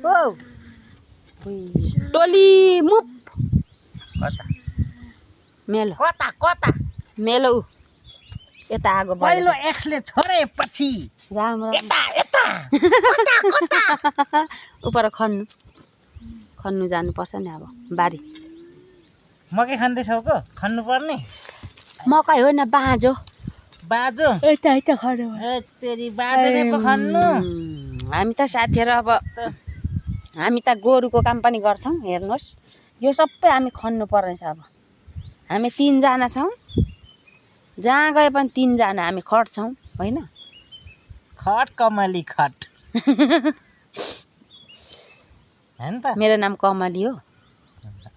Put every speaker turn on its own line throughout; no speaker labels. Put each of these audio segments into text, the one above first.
ओ टोली मुप
कता
मेलो
कता कता
मेलो यता आगो
पहिलो एक्सले छोडेपछि
राम राम
यता यता कता कता
उपर खन्नु जानुपर्छ नि अब बारी
मकै खाँदैछौ को खन्नु पर्ने
मकै होइन बाँझो
बाजो
यता यता खन्नु
ए तेरी बाजो नै पो खन्नु
हामी त साथीहरू अब हामी त गोरुको काम पनि गर्छौँ हेर्नुहोस् यो सबै हामी खन्नु पर्नेछ अब हामी 3 जना छौँ जहाँ गए पनि 3 जना हामी खट्छौँ होइन
खट कमली खट हैन त
मेरो नाम कमली हो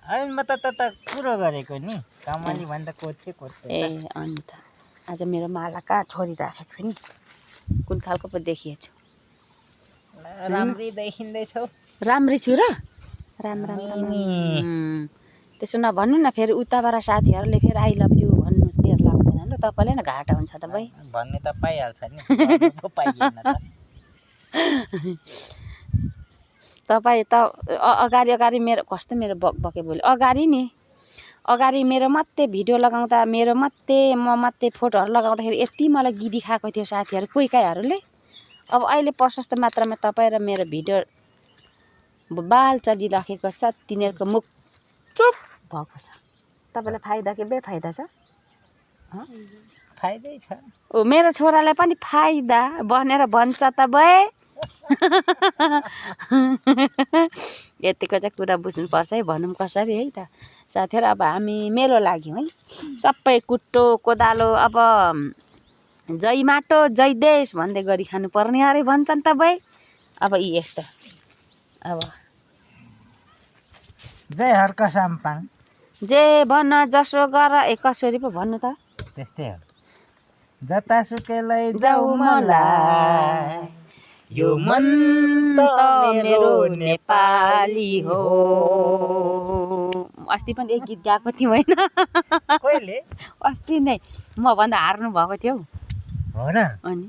अहिले म त कुरो गरेको नि कमली भन्दा कोथे
ए अनि त आज मेरो माला कहाँ छोरी राखेको नि कुन खालको पो देखिएछु
राम्री देखिँदैछौ
राम्री छु र राम राम त्यसो नभन्नु न फेरि उताबाट साथीहरूले फेरि आई लभ यु भन्नु मेरो लाग्दैन ल तपाईँलाई न घाटा हुन्छ त भाइ
भन्ने त पाइहाल्छ नि भन्नु पो पाइएन त
तपाईँ त अगाडि मेरो कस्तो मेरो बके बोल्यो अगाडि मेरो मात्रै भिडियो लगाउँदा मेरो मात्रै म मात्रै फोटोहरू लगाउँदाखेरि यति मलाई गिदी खाएको थियो साथीहरू कोहीहरूले अब अहिले प्रशस्त मात्रामा तपाईँ र मेरो भिडियो बाल चलिराखेको छ तिनीहरूको मुख चुप भएको छ तपाईँलाई फाइदा के बेफाइदा छ
फाइदै छ
ओ मेरो छोरालाई पनि फाइदा भनेर भन्छ त भए यतिको चाहिँ कुरा बुझ्नुपर्छ है भनौँ कसरी है त साथीहरू अब हामी मेलो लाग्यौँ है सबै कुट्टो कोदालो अब जय माटो जय देश भन्दै गरी खानुपर्ने अरे भन्छन् त भए अब यी यस्तो अब
जय हर्क साम्पाङ
जे भन जसो गर कसरी पो भन्नु त
त्यस्तै हो जतासुकै लैजाऊ मलाई
यो मन त मेरो नेपाली हो अस्ति पनि एक गीत गाएको थियौँ होइन
कहिले
अस्ति नै म भन्दा हार्नु भएको थियो
हो र
अनि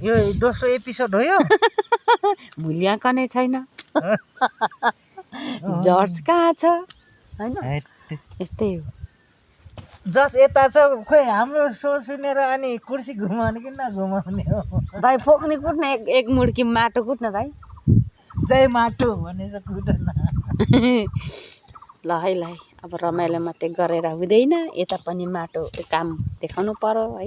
यो दोस्रो एपिसोड हो यो
भुलियाकनै छैन जर्ज कहाँ छ होइन यस्तै हो
जस यता छ खोइ हाम्रो स्वर सुनेर अनि कुर्सी घुमाउने कि नघुमाउने हो
भाइ फोक्ने कुट्न एक मुड्की माटो कुट्न भाइ
जय माटो भनेर कुट्न
ल है अब रमाइलो मात्रै गरेर हुँदैन यता पनि माटो काम देखाउनु पर्यो है